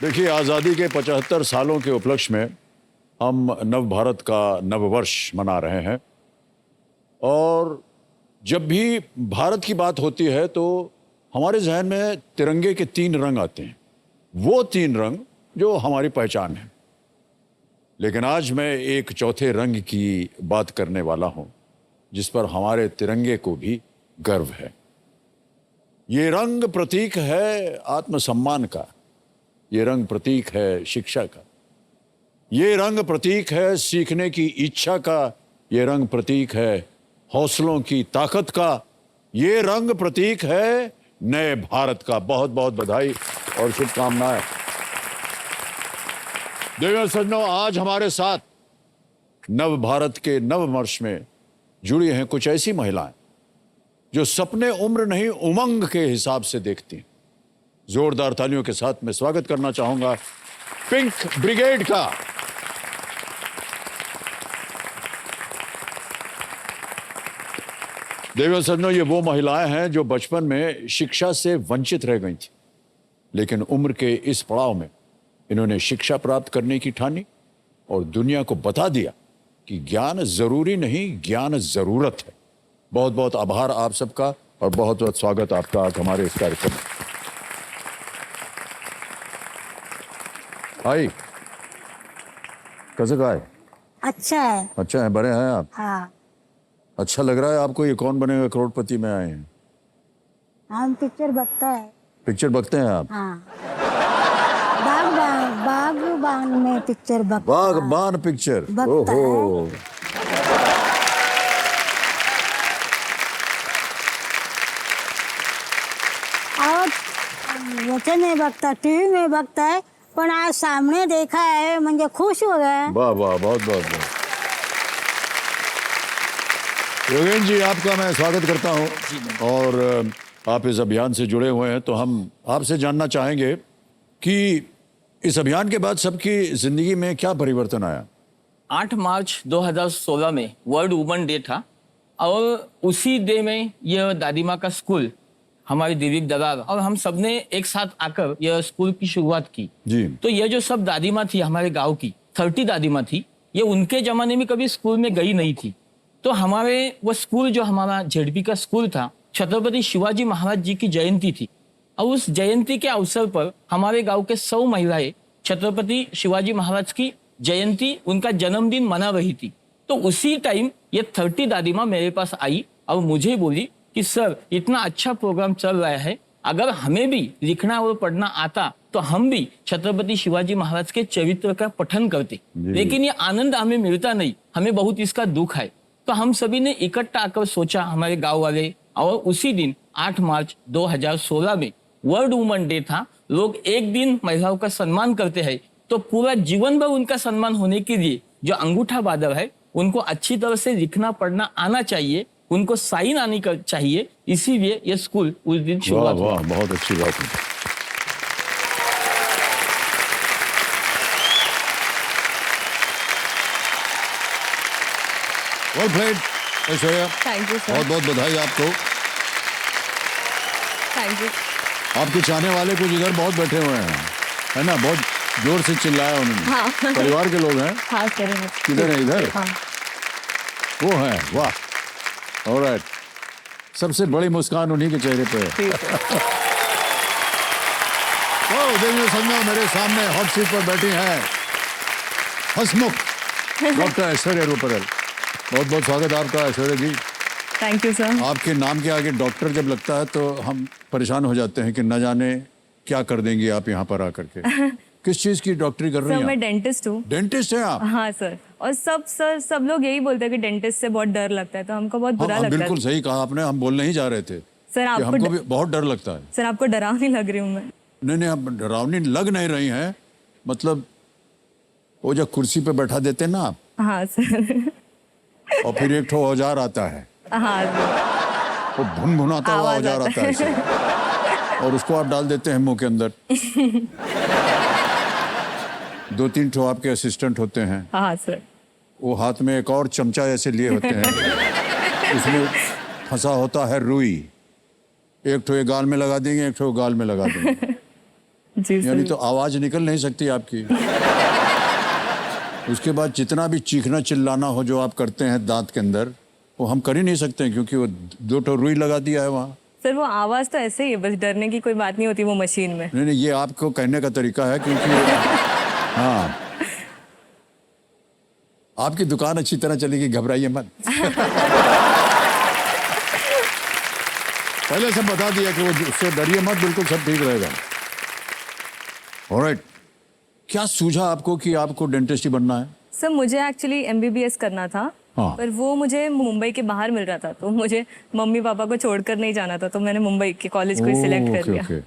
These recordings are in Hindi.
देखिए, आज़ादी के 75 सालों के उपलक्ष्य में हम नव भारत का नववर्ष मना रहे हैं। और जब भी भारत की बात होती है तो हमारे जहन में तिरंगे के 3 रंग आते हैं, वो 3 रंग जो हमारी पहचान है। लेकिन आज मैं एक चौथे रंग की बात करने वाला हूं, जिस पर हमारे तिरंगे को भी गर्व है। ये रंग प्रतीक है आत्मसम्मान का, ये रंग प्रतीक है शिक्षा का, ये रंग प्रतीक है सीखने की इच्छा का, ये रंग प्रतीक है हौसलों की ताकत का, ये रंग प्रतीक है नए भारत का। बहुत बहुत बधाई और शुभकामनाएं। देवेंद्र सज्जनों, आज हमारे साथ नव भारत के नववर्ष में जुड़ी हैं कुछ ऐसी महिलाएं जो सपने उम्र नहीं उमंग के हिसाब से देखती हैं। जोरदार तालियों के साथ मैं स्वागत करना चाहूंगा पिंक ब्रिगेड का। देवेंद्र सज्जनों, ये वो महिलाएं हैं जो बचपन में शिक्षा से वंचित रह गई थी, लेकिन उम्र के इस पड़ाव में इन्होंने शिक्षा प्राप्त करने की ठानी और दुनिया को बता दिया कि ज्ञान जरूरी नहीं, ज्ञान जरूरत है। बहुत बहुत आभार आप सबका और बहुत बहुत स्वागत आपका आज हमारे इस कार्यक्रम में। हाय, कैसे का है? अच्छा है। अच्छा है, बड़े हैं आप? हाँ। अच्छा लग रहा है आपको? ये कौन बनेगा करोड़पति में आए हैं? हम पिक्चर बकता है। पिक्चर बकते हैं आप? हाँ। बागबान में पिक्चर बकता बागबान पिक्चर। बकता ओहो, और वचन में बकता, टीवी में बकता है, पण आज सामने देखा है म्हणजे खुश हो गए। वाह वाह, बहुत बहुत बहुत। योगेंद्र जी, आपका मैं स्वागत करता हूं और आप इस अभियान से जुड़े हुए हैं, तो हम आपसे जानना चाहेंगे कि इस अभियान के बाद सबकी जिंदगी में क्या परिवर्तन आया? 8 मार्च 2016 में वर्ल्ड वुमेन डे था और उसी डे में यह दादी माँ का स्कूल, हमारी दिलीप दलाल और हम सबने एक साथ आकर यह स्कूल की शुरुआत की जी। तो यह जो सब दादी माँ थी हमारे गांव की 30 दादी माँ थी, ये उनके जमाने में कभी स्कूल में गई नहीं थी। तो हमारे वो स्कूल जो हमारा जेडपी का स्कूल था, छत्रपति शिवाजी महाराज जी की जयंती थी और उस जयंती के अवसर पर हमारे गांव के 100 महिलाएं छत्रपति शिवाजी महाराज की जयंती, उनका जन्मदिन मना रही थी। तो उसी टाइम ये 30 दादी माँ मेरे पास आई और मुझे बोली कि सर, इतना अच्छा प्रोग्राम चल रहा है, अगर हमें भी लिखना और पढ़ना आता तो हम भी छत्रपति शिवाजी महाराज के चरित्र का पठन करते, लेकिन ये आनंद हमें मिलता नहीं, हमें बहुत इसका दुख है। तो हम सभी ने इकट्ठा आकर सोचा, हमारे गांव वाले, और उसी दिन 8 मार्च 2016 में वर्ल्ड वुमेन डे था। लोग एक दिन महिलाओं का सम्मान करते हैं तो पूरा जीवन भर उनका सम्मान होने के लिए जो अंगूठा बादल है, उनको अच्छी तरह से लिखना पढ़ना आना चाहिए, उनको साइन आनी चाहिए, इसीलिए ये स्कूल उस दिन शुरुआत हुआ। बहुत अच्छी बात है। Well played Aishwarya, thank you sir. बहुत बहुत बधाई आपको। Thank you. आपके चाहने वाले कुछ इधर बहुत बैठे हुए हैं, है ना? बहुत जोर से चिल्लाया उन्होंने। हाँ। परिवार के लोग हैं? हाँ सर। किधर है? इधर? हाँ। वो है, वाह, ऑलराइट। सबसे बड़ी मुस्कान उन्हीं के चेहरे पे है। देवियों संजय मेरे सामने हॉट सीट पर बैठी हैं हंसमुख डॉक्टर ऐश्वर्या रूपरेल। बहुत बहुत स्वागत आपका Aishwarya ji. Thank you sir. आपके नाम के आगे डॉक्टर जब लगता है तो हम परेशान हो जाते हैं कि न जाने क्या कर देंगी आप यहाँ पर आकर के। किस चीज की डॉक्टरी कर रही सर हैं? मैं डेंटिस्ट हूँ। डेंटिस्ट हैं आप? हाँ सर। और सब लोग यही बोलते हैं कि डेंटिस्ट से बहुत डर लगता है, तो हमको बहुत बुरा लगता है। बिल्कुल सही कहा आपने, हम बोलने ही जा रहे थे सर। कि हमको भी बहुत डर लगता है। सर आपको डरावनी लग रही हूँ मैं? नहीं, आप डरावनी लग नहीं रही हैं, मतलब वो जो कुर्सी पे बैठा देते हैं ना आप, हाँ सर। और फिर एक ठो औजार आता है, हाँ सर। वो भुनभुनाता हुआ आवाज औजार आता है ऐसे, और उसको आप डाल देते हैं मुंह के अंदर। 2-3 ठो आपके असिस्टेंट होते हैं, हाँ सर। वो हाथ में एक और चमचा ऐसे लिए होते हैं, उसमें फंसा होता है रुई। एक ठो ये गाल में लगा देंगे, एक ठो गाल में लगा देंगे। जी यानी सर। तो आवाज निकल नहीं सकती आपकी। उसके बाद जितना भी चीखना चिल्लाना हो जो आप करते हैं दांत के अंदर, वो हम कर ही नहीं सकते हैं, क्योंकि वो 2 ठो रुई लगा दिया है वहाँ। सर वो आवाज तो ऐसे ही है, बस डरने की कोई बात नहीं होती वो मशीन में। नहीं नहीं, ये आपको कहने का तरीका है, क्योंकि हाँ, आपकी दुकान अच्छी तरह चलेगी, घबराइए मत। पहले से बता दिया कि वो उससे डरिए मत, बिल्कुल सब ठीक रहेगा। ऑलराइट, क्या सूझा आपको कि आपको डेंटिस्ट ही बनना है? सर मुझे एक्चुअली एमबीबीएस करना था, हाँ। पर वो मुझे मुंबई के बाहर मिल रहा था, तो मुझे मम्मी पापा को छोड़कर नहीं जाना था, तो मैंने मुंबई के कॉलेज को ही सिलेक्ट कर ओके, लिया। ओके।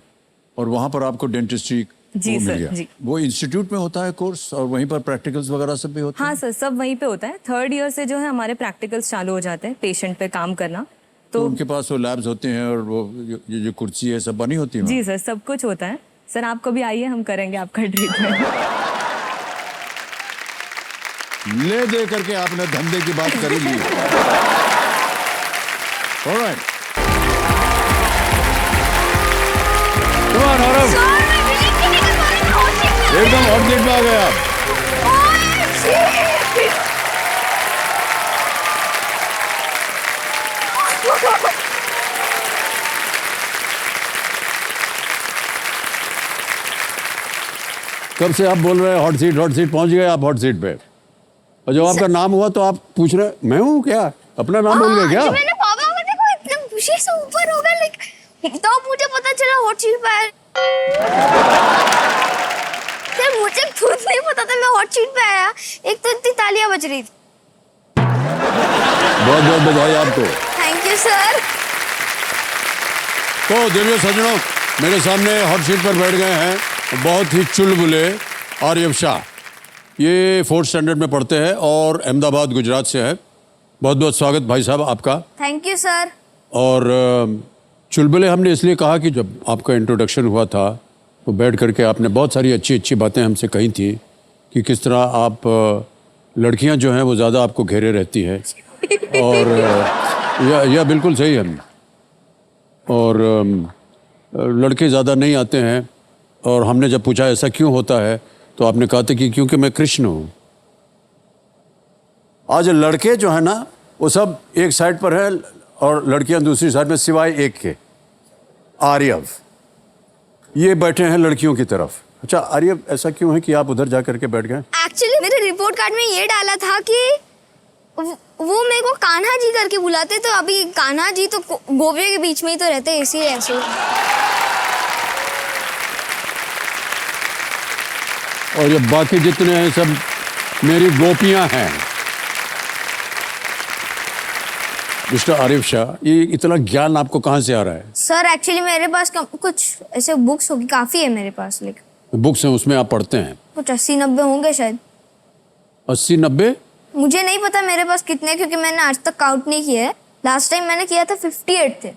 और वहाँ पर आपको डेंटिस्ट्री जी वो मिल सर, गया। जी। वो इंस्टीट्यूट में होता है कोर्स, और वहीं पर प्रैक्टिकल्स वगैरह सब भी होते हाँ हैं? सर, सब वहीं पे होता है। 3rd ईयर से जो है हमारे प्रैक्टिकल्स चालू हो जाते हैं, पेशेंट पे काम करना। तो तो उनके पास वो लैब्स होते हैं, और वो ये जो कुर्सी है सब बनी होती है वहाँ? जी सर, सब कुछ होता है। सर आप कभी आइए, हम करेंगे आपका ट्रीटमेंट। ले दे करके आपने धंधे की बात करी ली। ऑलराइट, कम ऑन आरव, एकदम हॉट सीट में आ गए आप। कब से आप बोल रहे हैं हॉट सीट, पहुंच गए आप हॉट सीट पे। और जब आपका नाम हुआ तो आप पूछ रहे मैं हूँ क्या? अपना नाम बोल गए क्या? मैंने पापा को देखो इतना खुशी से ऊपर हो गया, लाइक तो मुझे पता चला हॉट सीट पे आया। सर मुझे खुद नहीं पता था मैं हॉट सीट पे आया। एक तो इतनी तालियां बज रही थी। बहुत बहुत बधाई आपको। Thank you sir. तो देवियों सज्जनों, मेरे सामने हॉट सीट पर बैठ गए हैं बहुत ही चुलबुले आर्यव शाह। ये 4th स्टैंडर्ड में पढ़ते हैं और अहमदाबाद गुजरात से है। बहुत बहुत स्वागत भाई साहब आपका। Thank you sir. और चुलबुले हमने इसलिए कहा कि जब आपका इंट्रोडक्शन हुआ था वो बैठ करके आपने बहुत सारी अच्छी अच्छी बातें हमसे कही थी कि किस तरह आप लड़कियां जो हैं वो ज़्यादा आपको घेरे रहती हैं। और यह बिल्कुल सही है। और लड़के ज़्यादा नहीं आते हैं। और हमने जब पूछा ऐसा क्यों होता है तो आपने कहा था कि क्योंकि मैं कृष्ण हूँ। आज लड़के जो है ना वो सब एक साइड पर है और लड़कियां दूसरी साइड में, सिवाय एक के, आर्यव। ये बैठे हैं लड़कियों की तरफ। अच्छा आर्यव, ऐसा क्यों है कि आप उधर जा करके बैठ गए? एक्चुअली मेरे रिपोर्ट कार्ड में ये डाला था कि वो मेरे को कान्हा जी करके बुलाते, तो अभी कान्हा जी तो गोवे के बीच में ही तो रहते हैं, इसीलिए ऐसे। और ये बाकी जितने हैं सब मेरी गोपियां हैं। मिस्टर आरिफ शाह, ये इतना ज्ञान आपको कहाँ से आ रहा है? सर एक्चुअली मेरे पास कुछ ऐसे बुक्स होगी, काफी है मेरे पास, लेकिन बुक्स हैं उसमें आप पढ़ते हैं? कुछ 80-90 होंगे शायद। 80-90? मुझे नहीं पता मेरे पास कितने, क्योंकि मैंने आज तक काउंट नहीं किया है। लास्ट टाइम मैंने किया था 58 थे।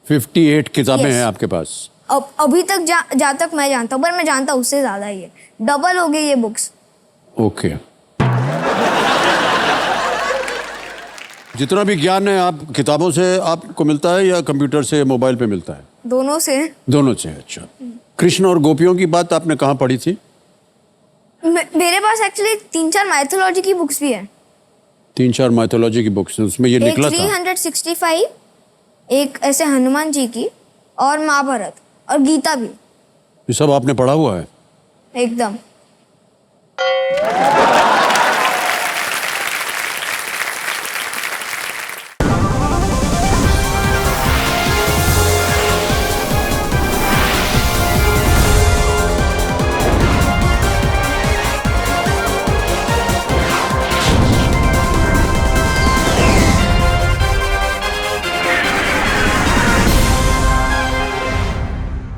58 किताबें Yes. हैं आपके पास? अब अभी तक जहाँ तक मैं जानता हूँ, पर मैं जानता हूँ उससे ज्यादा ही है। डबल हो गई ये बुक्स। ओके। जितना भी ज्ञान है आप किताबों से आपको मिलता है या कंप्यूटर से, मोबाइल पे मिलता है? दोनों से। दोनों से। अच्छा, कृष्ण और गोपियों की बात आपने कहाँ पढ़ी थी? मेरे पास एक्चुअली 3-4 माइथोलॉजी की बुक्स भी है। 3-4 माइथोलॉजी की बुक्स हैं, उसमें ये एक निकला था? 365, एक ऐसे हनुमान जी की, और महाभारत और गीता भी। ये सब आपने पढ़ा हुआ है? एकदम।